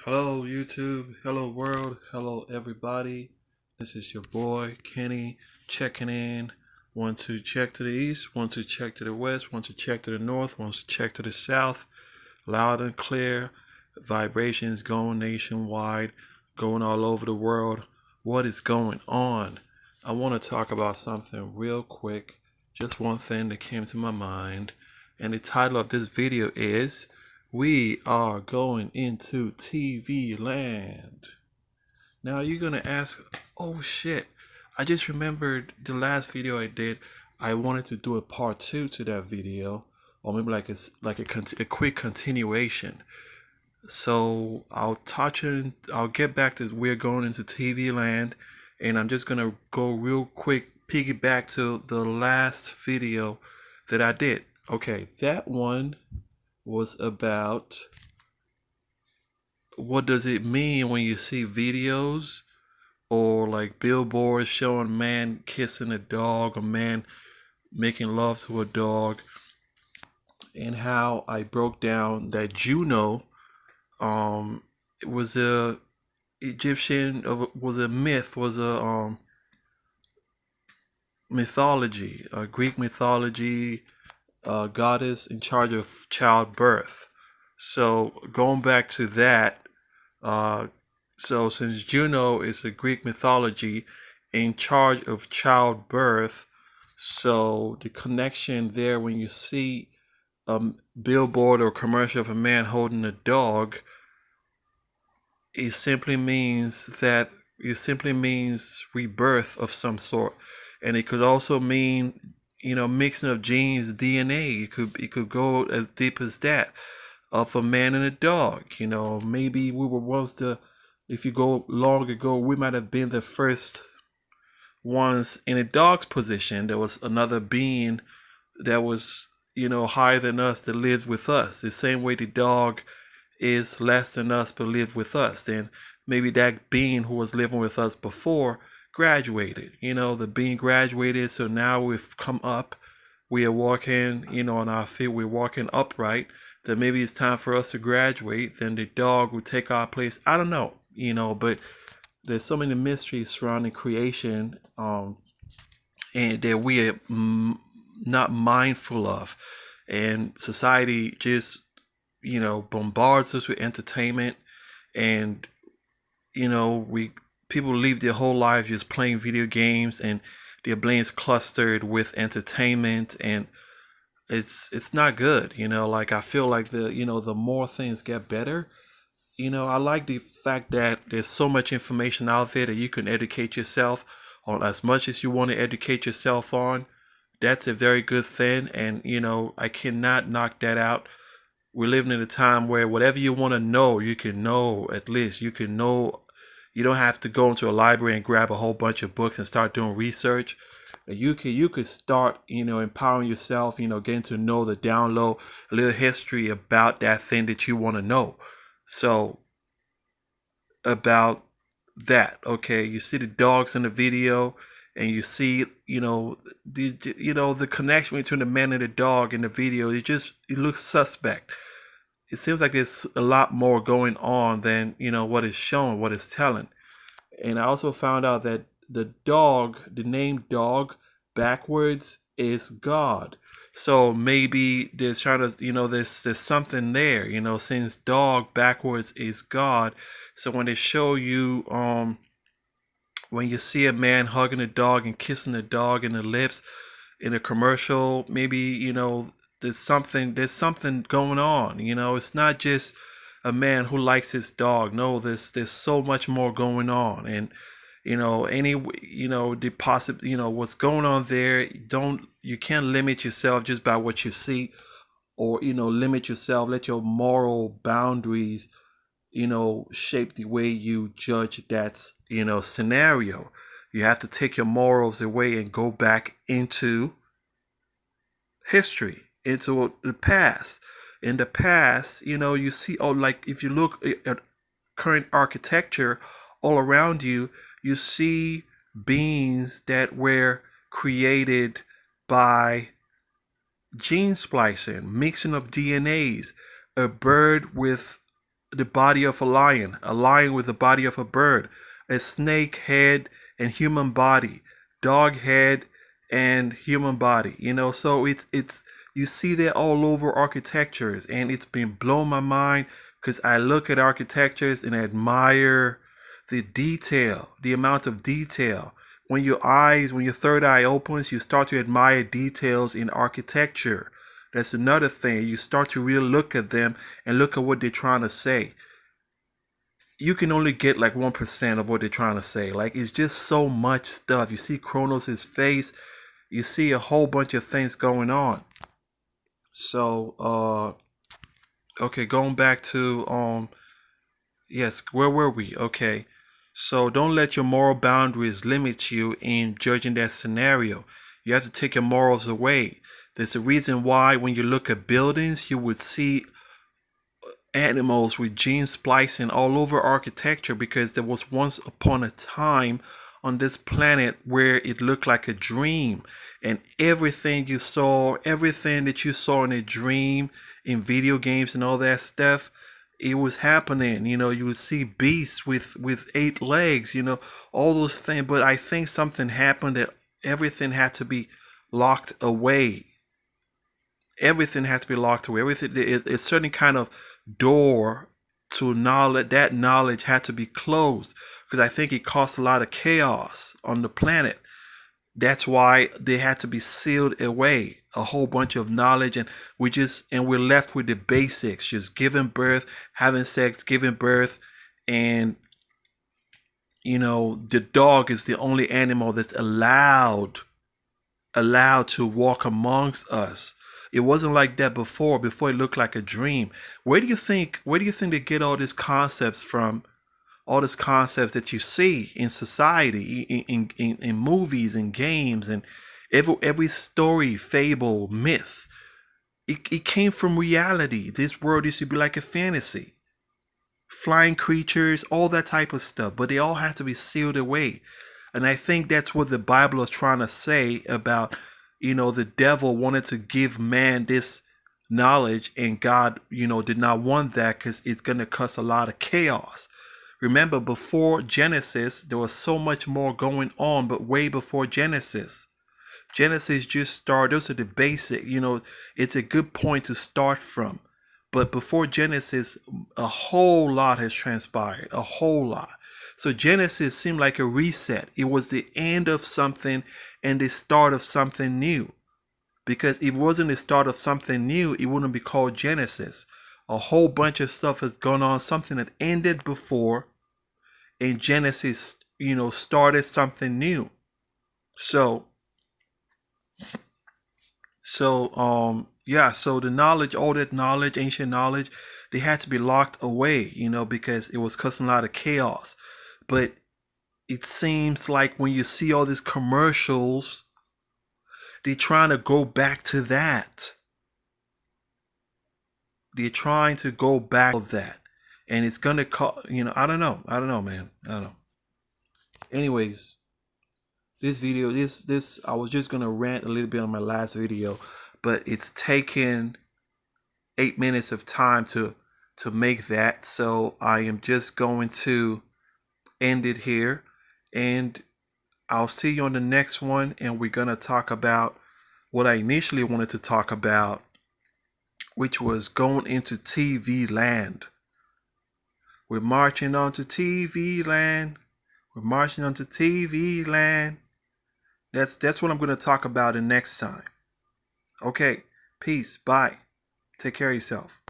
Hello, YouTube. Hello, world. Hello, everybody. This is your boy, Kenny, checking in. Want to check to the east, want to check to the west, want to check to the north, want to check to the south. Loud and clear. Vibrations going nationwide, going all over the world. What is going on? I want to talk about something real quick. Just one thing that came to my mind. And the title of this video is We Are Going Into TV Land. Now you're going to ask, oh shit, I just remembered the last video I did. I wanted to do a part 2 to that video, or maybe a quick continuation. So I'll get back to We're Going Into TV Land, and I'm just gonna go real quick, piggyback to the last video that I did. Okay, that one was about what does it mean when you see videos or like billboards showing a man kissing a dog, a man making love to a dog, and how I broke down that Juno it was a Egyptian, was a myth, was a mythology, a Greek mythology, goddess in charge of childbirth. So going back to that, so since Juno is a Greek mythology in charge of childbirth, so the connection there when you see a billboard or commercial of a man holding a dog, it simply means rebirth of some sort, and it could also mean mixing of genes, DNA. It could go as deep as that, of a man and a dog. Maybe we were once if you go long ago, we might have been the first ones in a dog's position. There was another being that was higher than us that lived with us. The same way the dog is less than us but lived with us. Then maybe that being who was living with us before graduated. The being graduated, so now we've come up. We are walking, on our feet. We're walking upright. Then maybe it's time for us to graduate. Then the dog will take our place. I don't know, but there's so many mysteries surrounding creation, and that we are not mindful of, and society just bombards us with entertainment, and people live their whole life just playing video games, and their brains clustered with entertainment, and it's not good. I feel like the more things get better. I like the fact that there's so much information out there that you can educate yourself on as much as you want to educate yourself on. That's a very good thing, and I cannot knock that out. We're living in a time where whatever you want to know, you can know. At least you can know. You don't have to go into a library and grab a whole bunch of books and start doing research. You could start, empowering yourself, getting to know the download, a little history about that thing that you want to know. So about that, okay, you see the dogs in the video, and you see, the connection between the man and the dog in the video. It looks suspect. It seems like there's a lot more going on than what is shown, what is telling. And I also found out that the name dog backwards is God. So maybe there's trying to, there's something there, since dog backwards is God. So when they show you, when you see a man hugging a dog and kissing a dog in the lips in a commercial, maybe, there's something going on. It's not just a man who likes his dog. No, there's so much more going on. And what's going on there. You can't limit yourself just by what you see, or limit yourself. Let your moral boundaries shape the way you judge that scenario. You have to take your morals away and go back into history, into the past. In the past, you see, like if you look at current architecture all around you, you see beings that were created by gene splicing, mixing of DNAs, a bird with the body of a lion with the body of a bird, a snake head and human body, dog head and human body. So it's you see that all over architectures, and it's been blowing my mind because I look at architectures and admire the detail, the amount of detail. When your third eye opens, you start to admire details in architecture. That's another thing. You start to really look at them and look at what they're trying to say. You can only get like 1% of what they're trying to say. Like, it's just so much stuff. You see Kronos' face. You see a whole bunch of things going on. So, okay, going back to, yes, where were we? Okay. So don't let your moral boundaries limit you in judging that scenario. You have to take your morals away. There's a reason why when you look at buildings, you would see animals with gene splicing all over architecture, because there was once upon a time on this planet where it looked like a dream, and everything that you saw in a dream in video games and all that stuff, it was happening. You would see beasts with 8 legs, all those things. But I think something happened that everything had to be locked away. Everything has to be locked away. A certain kind of door to knowledge, that knowledge had to be closed, because I think it caused a lot of chaos on the planet. That's why they had to be sealed away, a whole bunch of knowledge, and we're left with the basics, just giving birth, having sex, giving birth, and the dog is the only animal that's allowed to walk amongst us. It wasn't like that before. Before, it looked like a dream. Where do you think they get all these concepts from? All these concepts that you see in society, in movies and games, and every story, fable, myth, it came from reality. This world used to be like a fantasy. Flying creatures, all that type of stuff, but they all had to be sealed away. And I think that's what the Bible is trying to say about, the devil wanted to give man this knowledge, and God, did not want that, because it's going to cause a lot of chaos. Remember, before Genesis, there was so much more going on, but way before Genesis just started. Those are the basic, it's a good point to start from. But before Genesis, a whole lot has transpired, a whole lot. So Genesis seemed like a reset. It was the end of something and the start of something new. Because if it wasn't the start of something new, it wouldn't be called Genesis. A whole bunch of stuff has gone on, something that ended before, and Genesis, started something new. So the knowledge, all that knowledge, ancient knowledge, they had to be locked away, because it was causing a lot of chaos. But it seems like when you see all these commercials, they're trying to go back to that. They're trying to go back to that. And it's going to cause, I don't know, man. I don't know. Anyways, this video, I was just going to rant a little bit on my last video, but it's taken 8 minutes of time to make that. So I am just going to end it here, and I'll see you on the next one. And we're going to talk about what I initially wanted to talk about, which was going into TV land. We're marching on to TV land. We're marching on to TV land. That's what I'm going to talk about the next time. Okay, peace, bye. Take care of yourself.